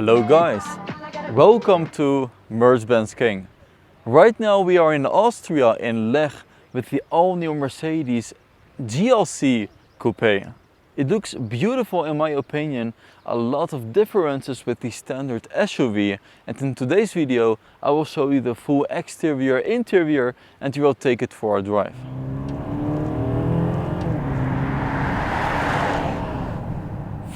Hello guys, welcome to MercBenzKing. Right now we are in Austria in Lech with the all-new Mercedes GLC Coupe. It looks beautiful in my opinion, a lot of differences with the standard SUV, and in today's video I will show you the full exterior, interior, and we will take it for a drive.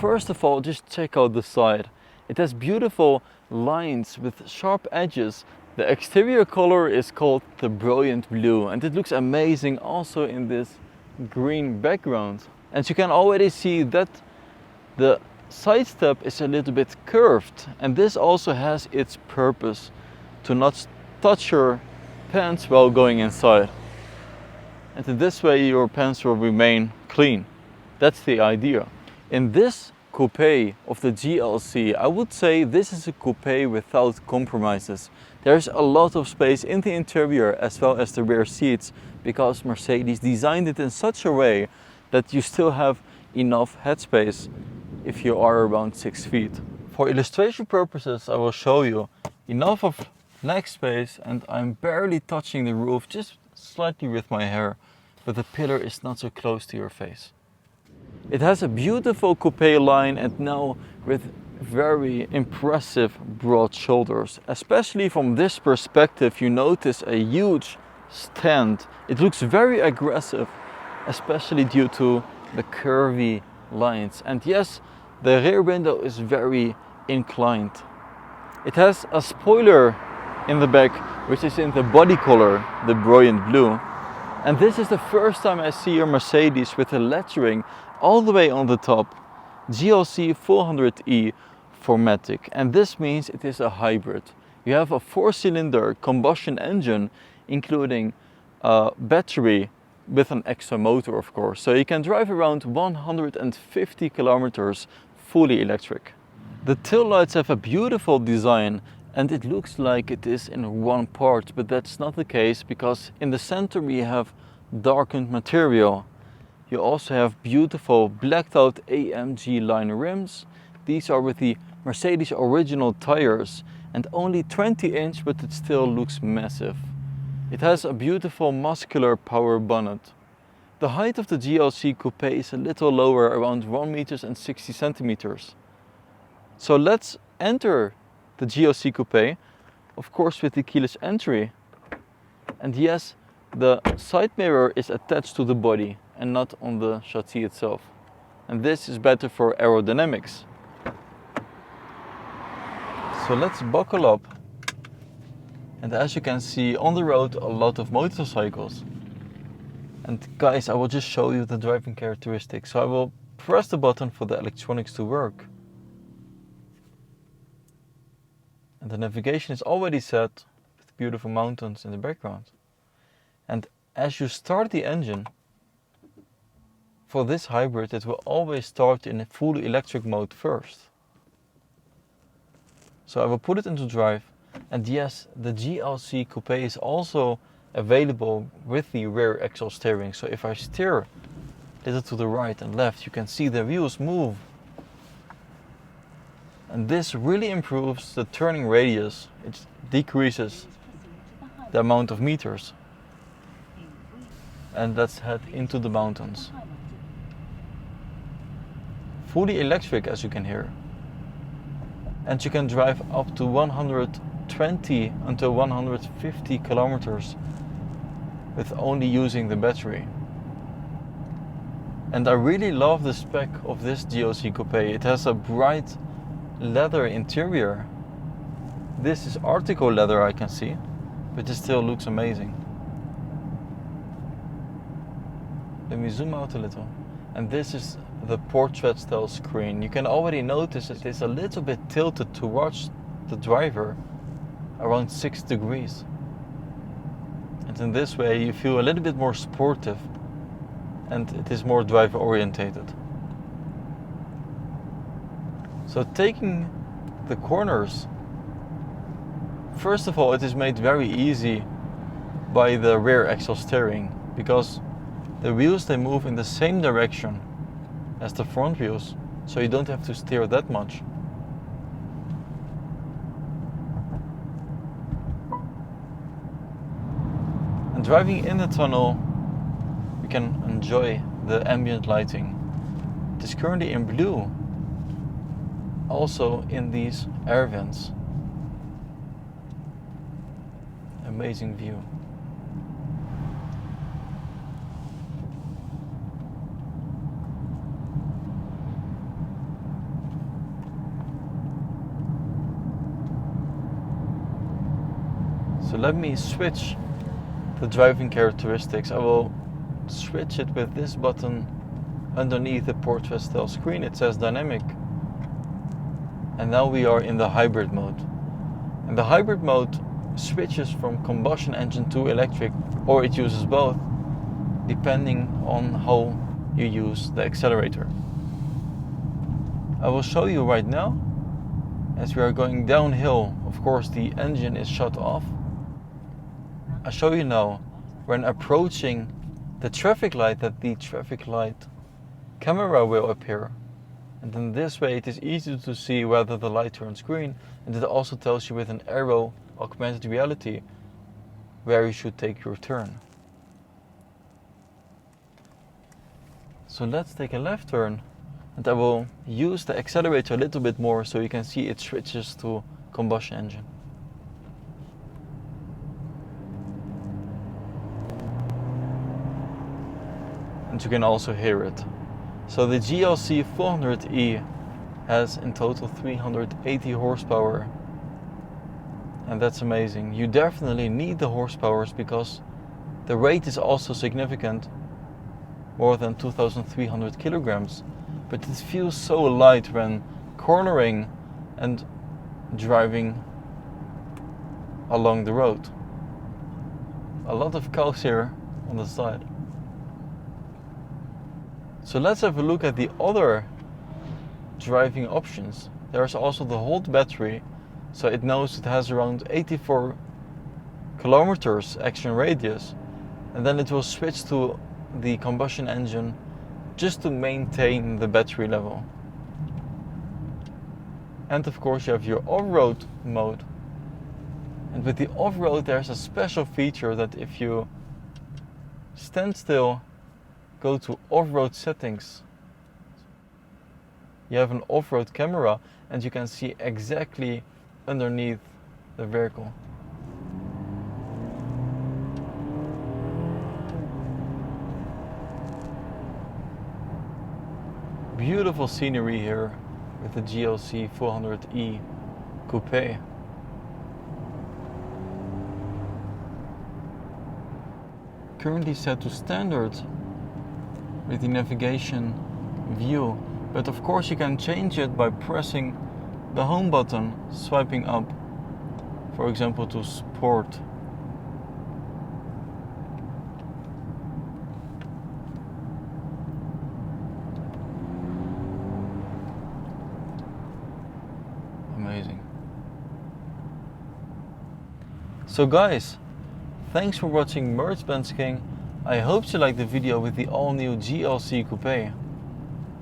First of all, just check out the side. It has beautiful lines with sharp edges. The exterior color is called the brilliant blue and it looks amazing also in this green background. And you can already see that the side step is a little bit curved, and this also has its purpose to not touch your pants while going inside. And in this way your pants will remain clean. That's the idea. In this coupe of the GLC, I would say this is a coupe without compromises. There's a lot of space in the interior as well as the rear seats, because Mercedes designed it in such a way that you still have enough headspace if you are around 6 feet. For illustration purposes I will show you enough of leg space, and I'm barely touching the roof, just slightly with my hair, but the pillar is not so close to your face. It has a beautiful coupe line and now with very impressive broad shoulders. Especially from this perspective you notice a huge stand. It looks very aggressive, especially due to the curvy lines. And yes, the rear window is very inclined. It has a spoiler in the back which is in the body color, the brilliant blue. And this is the first time I see a Mercedes with the lettering all the way on the top, GLC 400e 4MATIC, and this means it is a hybrid. You have a 4-cylinder combustion engine including a battery with an extra motor, of course, so you can drive around 150 kilometers fully electric. The taillights have a beautiful design and it looks like it is in one part, but that's not the case, because in the center we have darkened material. You also have beautiful blacked out AMG Line rims. These are with the Mercedes original tires and only 20-inch, but it still looks massive. It has a beautiful muscular power bonnet. The height of the GLC Coupe is a little lower, around 1 meter and 60 centimeters. So let's enter the GLC Coupe, of course with the keyless entry. And yes, the side mirror is attached to the body and not on the chassis itself. And this is better for aerodynamics. So let's buckle up. And as you can see on the road, a lot of motorcycles. And guys, I will just show you the driving characteristics. So I will press the button for the electronics to work. And the navigation is already set with beautiful mountains in the background. And as you start the engine, for this hybrid it will always start in a fully electric mode first. So I will put it into drive, and yes, the GLC Coupe is also available with the rear axle steering. So if I steer a little to the right and left, you can see the wheels move. And this really improves the turning radius. It decreases the amount of meters. And let's head into the mountains. Fully electric, as you can hear. And you can drive up to 120 until 150 kilometers with only using the battery. And I really love the spec of this GLC Coupe. It has a bright leather interior. This is Artico leather, I can see, but it still looks amazing. Let me zoom out a little. And this is the portrait style screen. You can already notice it is a little bit tilted towards the driver, around 6 degrees. And in this way you feel a little bit more sportive and it is more driver orientated. So taking the corners, first of all it is made very easy by the rear axle steering, because the wheels, they move in the same direction as the front wheels, so you don't have to steer that much. And driving in the tunnel, we can enjoy the ambient lighting. It is currently in blue, also in these air vents. Amazing view. So let me switch the driving characteristics. I will switch it with this button underneath the portrait style screen. It says dynamic. And now we are in the hybrid mode. And the hybrid mode switches from combustion engine to electric, or it uses both, depending on how you use the accelerator. I will show you right now. As we are going downhill, of course the engine is shut off. I show you now when approaching the traffic light that the traffic light camera will appear. And then this way it is easy to see whether the light turns green, and it also tells you with an arrow augmented reality where you should take your turn. So let's take a left turn, and I will use the accelerator a little bit more so you can see it switches to combustion engine. And you can also hear it. So the GLC 400e has in total 380 horsepower, and that's amazing. You definitely need the horsepowers because the weight is also significant, more than 2,300 kilograms, but it feels so light when cornering and driving along the road. A lot of cows here on the side. So let's have a look at the other driving options. There's also the Hold battery, so it knows it has around 84 kilometers action radius, and then it will switch to the combustion engine just to maintain the battery level. And of course you have your off-road mode, and with the off-road there's a special feature that if you stand still, go to off-road settings, you have an off-road camera and you can see exactly underneath the vehicle. Beautiful scenery here with the GLC 400e Coupe. Currently set to standard with the navigation view, but of course you can change it by pressing the home button, swiping up, for example to sport. Amazing. So guys, thanks for watching MercBenzKing. I hope you liked the video with the all new GLC Coupe,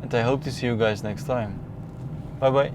and I hope to see you guys next time. Bye bye.